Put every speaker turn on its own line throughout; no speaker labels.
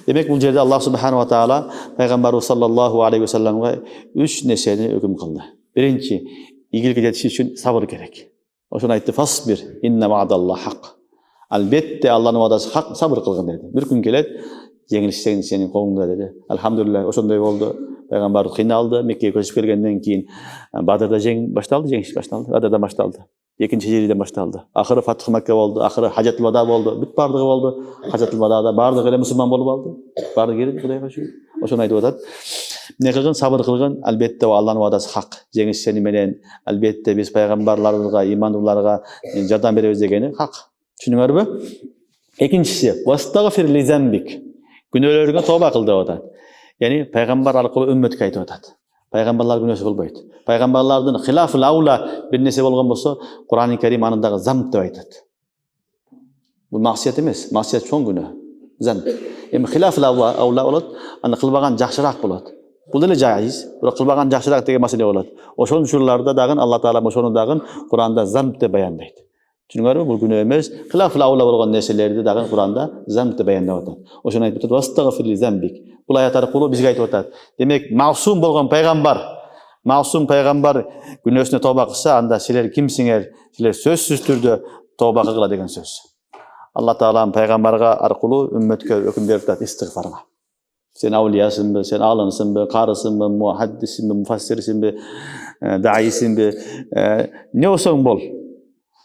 Демек бұл жерде Аллах субханала тағала пайғамбарымыз саллаллаху алейхи уассаламға үш нәрсені үкім қылды. Бірінші, игілікке жетішу үшін сабыр керек. Ошоны айтты: фасбир инна ваъдаллахи хақ. Әлбетте Алланың уәдасы хақ, сабыр қылғын деді. Bir күн келеді, жеңіліс сенің қолыңда деді. Альхамдулилля, ошондой болды. Пайғамбар қиналды, Меккеге көшіп келгеннен кейін Бадрда жеңіс башталды, Бадрдан башталды. Екінші хижриден башталды. Ақыры Фатх Макка болды, ақыры Хажатул Вада болды. Бүт бардығы болды. Хажатул Вадада бардығы эле мұсылман болып алды. Бардығы келді Құдайға шүкір. Ошоны айтып атат. Не қылғын, сабыр қылғын, әлбетте Алланың уәдасы хақ. Жеңіс сені менен, әлбетте біз пайғамбарларға, имандыларға жардам беребиз дегені хақ. Түшүнүңөрбү? Экинчиси, вастагфир ли замбик. Күнөөлөрүңө тооба кыл деп атат. Яғни пайғамбар арқылы үмметке айтып атат. Пайғамбарлар күнөөсү болбойт. Пайғамбарлардын хилафул аула бир нерсе болгон болсо, Кур'ан-ы Карим анындагы замб деп айтат. Бул максият эмес, максият чоң күнөө. Замб. Эми хилафул аула болот, аны кылбаган жакшыраак болот. Бул деле жайыз, бирок кылбаган жакшыраак деген маселе болот. Ошол учурларда дагы Алла Таала ошону дагы Кур'анда замб деп баяндайт. Түшүнүңөрбү? Бул күнөө эмес, хилафул аула болгон нерселерди дагы Кур'анда замб деп баяндап атат. Ошону айтып атат: вастагфир ли замбик. Бұл аят арқылы бізге айтып атат. Демек, маусум болған пайғамбар күнөөсүнө тооба кылса, анда силер кимсиңер? Силер сөзсүз түрдө тооба кылгыла деген сөз. Алла Таалам пайғамбарга аркылуу үммөткө өкүм берип атат истигфарга. Сен аулиясыңбы, сен алымсыңбы, карысыңбы, мухаддисыңбы, муфассирсыңбы, даисыңбы, не болсоң бол.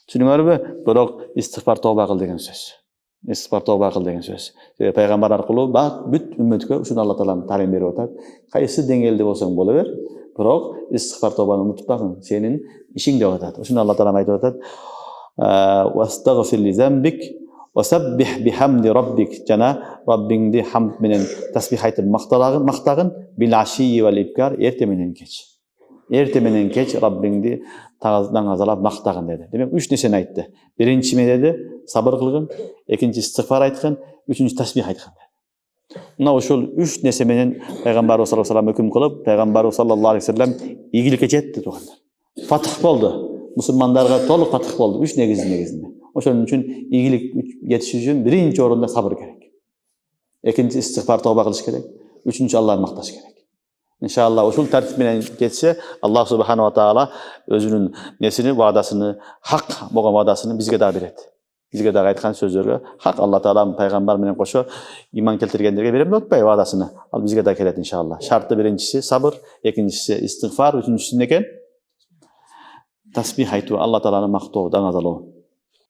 Түшүнүңөрбү? Бирок истигфар тооба кыл деген сөз. Истигфар тооба кыл деген сөз. Пайгамбар аркылуу бүт үммөткө ушуну Алла Таалам талим берип атат. Кайсы деңгээлде болсоң боло бер, бирок истигфар тообаны унутпагын, сенин ишиң деп атат. Ушуну Алла Таалам айтып атат. Вастагфир ли замбик васаббих бихамди раббик. Жана Раббиңди хамд менен тасбих айтып мактагын бил ашии вал ибкар, эрте менен кеч. Эрте менен кеч Раббиңди таңазалап мактагын деди. Демек үч нерсени айтты. Биринчи деди сабыр кылгын, экинчи истигфар айткан, үчүнчү тасбих айткан. Мына ошол үч нерсе менен пайгамбарыбыз саллаллаху алейхи вассалам өкүм кылып, пайгамбарыбыз саллаллаху алейхи вассалам ийгиликке жетти тугандар. Фатх болду. Мусулмандарга толук фатх болду. Үч негизинде. Ошон үчүн ийгилик жетиш үчүн биринчи орунда сабыр керек. Экинчи истигфар тооба кылыш керек. Үчүнчү Аллахты макташ керек. İnşallah uşul tertip менен geçse Allah Subhanahu wa Taala özünün nesini, vaadasını, hak bolgan vaadasını bizge da berет. Bizge da ayткан сөздөргө hak Allah Taala пайгамбар менен кошо иман келтиргендерге берем деп атпайбы ваадасыны. Ал bizge da келет иншалла. Шарты биринчиси сабыр, экинчиси истигфар, үчүнчүсү некен? Тасбих айтуу, Алла Тааланы мактоо, даңазалоо.